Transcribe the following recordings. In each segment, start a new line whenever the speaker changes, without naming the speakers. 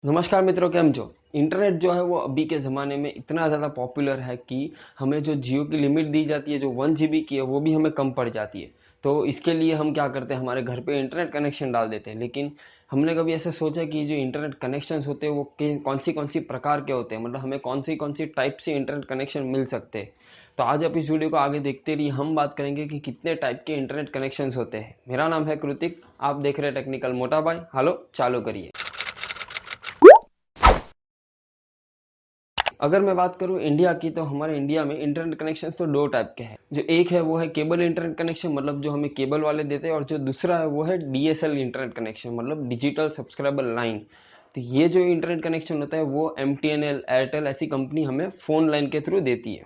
नमस्कार मित्रों, केम छो। इंटरनेट जो है वो अभी के ज़माने में इतना ज़्यादा पॉपुलर है कि हमें जो जियो की लिमिट दी जाती है, जो 1 जीबी की है, वो भी हमें कम पड़ जाती है। तो इसके लिए हम क्या करते हैं, हमारे घर पे इंटरनेट कनेक्शन डाल देते हैं। लेकिन हमने कभी ऐसा सोचा कि जो इंटरनेट कनेक्शंस होते हैं वो कौन सी प्रकार के होते हैं, मतलब हमें कौन सी टाइप से इंटरनेट कनेक्शन मिल सकते हैं। तो आज आप इस वीडियो को आगे देखते रहिए, हम बात करेंगे कि कितने टाइप के इंटरनेट कनेक्शंस होते हैं। मेरा नाम है कृतिक, आप देख रहे हैं टेक्निकल मोटा भाई। हेलो, चालू करिए। अगर मैं बात करूं इंडिया की, तो हमारे इंडिया में इंटरनेट कनेक्शन तो दो टाइप के हैं। जो एक है वो है केबल इंटरनेट कनेक्शन, मतलब जो हमें केबल वाले देते हैं, और जो दूसरा है वो है डीएसएल इंटरनेट कनेक्शन, मतलब डिजिटल सब्सक्राइबर लाइन। तो ये जो इंटरनेट कनेक्शन होता है वो एमटीएनएल, एयरटेल ऐसी कंपनी हमें फोन लाइन के थ्रू देती है।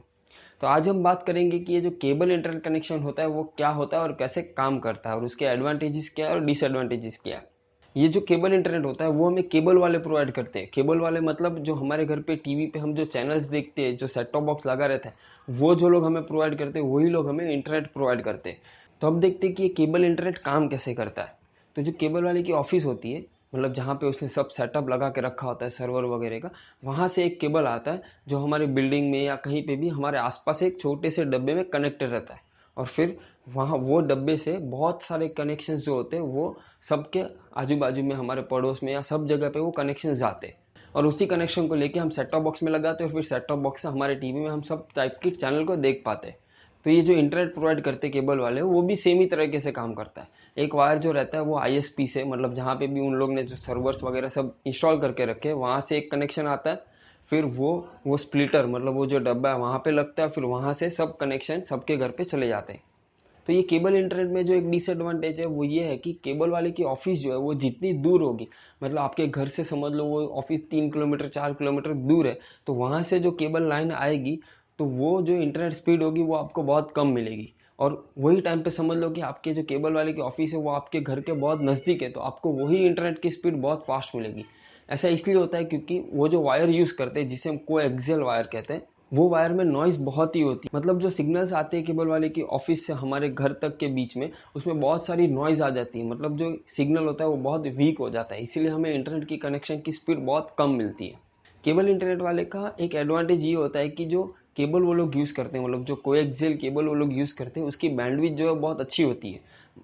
तो आज हम बात करेंगे कि ये जो केबल इंटरनेट कनेक्शन होता है वो क्या होता है और कैसे काम करता है, और उसके एडवांटेजेस क्या है और डिसएडवांटेजेस क्या है। ये जो केबल इंटरनेट होता है वो हमें केबल वाले प्रोवाइड करते हैं। केबल वाले मतलब जो हमारे घर पे टीवी पे हम जो चैनल्स देखते हैं, जो सेट टॉप बॉक्स लगा रहता है, वो जो लोग हमें प्रोवाइड करते हैं वही लोग हमें इंटरनेट प्रोवाइड करते हैं। तो अब देखते हैं कि ये केबल इंटरनेट काम कैसे करता है। तो जो केबल वाले की ऑफिस होती है, मतलब जहाँ पे उसने सब सेटअप लगा के रखा होता है सर्वर वगैरह का, वहाँ से एक केबल आता है जो हमारी बिल्डिंग में या कहीं पे भी हमारे आसपास एक छोटे से डब्बे में कनेक्टेड रहता है। और फिर वहाँ वो डब्बे से बहुत सारे कनेक्शंस जो होते हैं वो सबके आजू बाजू में, हमारे पड़ोस में या सब जगह पे वो कनेक्शन जाते हैं। और उसी कनेक्शन को लेके हम सेट टॉप बॉक्स में लगाते हैं, और फिर सेट टॉप बॉक्स से हमारे टीवी में हम सब टाइप के चैनल को देख पाते हैं। तो ये जो इंटरनेट प्रोवाइड करते केबल वाले, वो भी सेम ही तरीके से काम करता है। एक वायर जो रहता है वो आईएसपी से, मतलब जहाँ पे भी उन लोग ने जो सर्वर्स वगैरह सब इंस्टॉल करके रखे हैं, वहाँ से एक कनेक्शन आता है। फिर वो स्प्लिटर, मतलब वो जो डब्बा है वहाँ पे लगता है, फिर वहाँ से सब कनेक्शन सबके घर पे चले जाते हैं। तो ये केबल इंटरनेट में जो एक डिसएडवांटेज है वो ये है कि केबल वाले की ऑफिस जो है वो जितनी दूर होगी, मतलब आपके घर से समझ लो वो ऑफिस 3 किलोमीटर 4 किलोमीटर दूर है, तो वहाँ से जो केबल लाइन आएगी, तो वो जो इंटरनेट स्पीड होगी वो आपको बहुत कम मिलेगी। और वही टाइम पे समझ लो कि आपके जो केबल वाले की ऑफिस है वो आपके घर के बहुत नज़दीक है, तो आपको वही इंटरनेट की स्पीड बहुत फास्ट मिलेगी। ऐसा इसलिए होता है क्योंकि वो जो वायर यूज़ करते हैं, जिसे हम कोएक्सियल वायर कहते हैं, वो वायर में नॉइज़ बहुत ही होती है। मतलब जो सिग्नल्स आते हैं केबल वाले की ऑफिस से हमारे घर तक के बीच में, उसमें बहुत सारी नॉइज़ आ जाती है। मतलब जो सिग्नल होता है वो बहुत वीक हो जाता है, इसीलिए हमें इंटरनेट की कनेक्शन की स्पीड बहुत कम मिलती है। केबल इंटरनेट वाले का एक एडवांटेज ये होता है कि जो केबल वो लोग यूज़ करते हैं, मतलब जो कोएक्सियल केबल वो लोग यूज़ करते हैं, उसकी बैंडविड्थ जो है बहुत अच्छी होती है।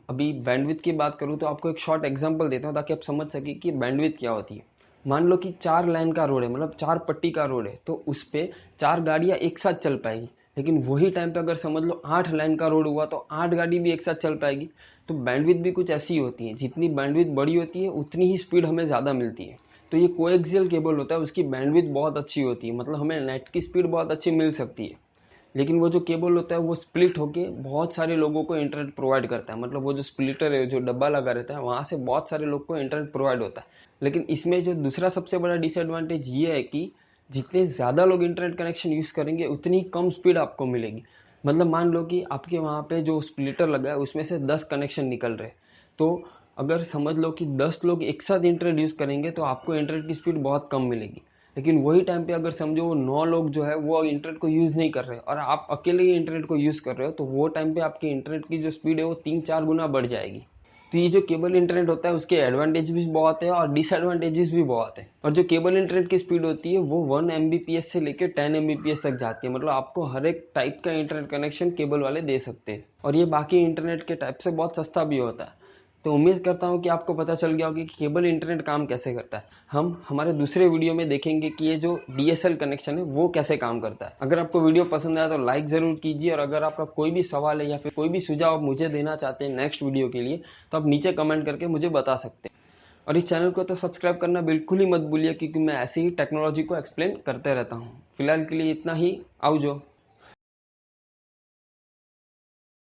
अभी बैंडविड्थ की बात करूँ तो आपको एक शॉर्ट एग्जांपल देता हूँ ताकि आप समझ सके कि बैंडविड्थ क्या होती है। मान लो कि 4 लाइन का रोड है, मतलब 4 पट्टी का रोड है, तो उस पे 4 गाड़ियाँ एक साथ चल पाएगी। लेकिन वही टाइम पे अगर समझ लो 8 लाइन का रोड हुआ, तो 8 गाड़ी भी एक साथ चल पाएगी। तो बैंडविड्थ भी कुछ ऐसी ही होती है, जितनी बैंडविड्थ बड़ी होती है उतनी ही स्पीड हमें ज़्यादा मिलती है। तो ये कोएक्सियल केबल होता है, उसकी बैंडविड्थ बहुत अच्छी होती है, मतलब हमें नेट की स्पीड बहुत अच्छी मिल सकती है। लेकिन वो जो केबल होता है वो स्प्लिट होके बहुत सारे लोगों को इंटरनेट प्रोवाइड करता है। मतलब वो जो स्प्लिटर है, जो डब्बा लगा रहता है, वहाँ से बहुत सारे लोग को इंटरनेट प्रोवाइड होता है। लेकिन इसमें जो दूसरा सबसे बड़ा डिसएडवांटेज ये है कि जितने ज़्यादा लोग इंटरनेट कनेक्शन यूज़ करेंगे उतनी कम स्पीड आपको मिलेगी। मतलब मान लो कि आपके वहाँ पे जो स्प्लिटर लगा है उसमें से 10 कनेक्शन निकल रहे, तो अगर समझ लो कि 10 लोग एक साथ इंटरनेट यूज़ करेंगे तो आपको इंटरनेट की स्पीड बहुत कम मिलेगी। लेकिन वही टाइम पे अगर समझो वो 9 लोग जो है वो इंटरनेट को यूज़ नहीं कर रहे और आप अकेले ही इंटरनेट को यूज़ कर रहे हो, तो वो टाइम पे आपकी इंटरनेट की जो स्पीड है वो 3-4 गुना बढ़ जाएगी। तो ये जो केबल इंटरनेट होता है उसके एडवांटेज भी बहुत है और डिसएडवांटेजेस भी बहुत है। और जो केबल इंटरनेट की स्पीड होती है वो 1 एमबीपीएस से लेकर 10 एमबीपीएस तक जाती है, मतलब आपको हर एक टाइप का इंटरनेट कनेक्शन केबल वाले दे सकते हैं, और ये बाकी इंटरनेट के टाइप से बहुत सस्ता भी होता है। तो उम्मीद करता हूँ कि आपको पता चल गया होगा कि केबल इंटरनेट काम कैसे करता है। हम हमारे दूसरे वीडियो में देखेंगे कि ये जो डीएसएल कनेक्शन है वो कैसे काम करता है। अगर आपको वीडियो पसंद आया तो लाइक ज़रूर कीजिए, और अगर आपका कोई भी सवाल है या फिर कोई भी सुझाव आप मुझे देना चाहते हैं नेक्स्ट वीडियो के लिए, तो आप नीचे कमेंट करके मुझे बता सकते हैं। और इस चैनल को तो सब्सक्राइब करना बिल्कुल ही मत भूलिए, क्योंकि मैं ऐसे ही टेक्नोलॉजी को एक्सप्लेन करते रहता हूँ। फिलहाल के लिए इतना ही। आओ जो।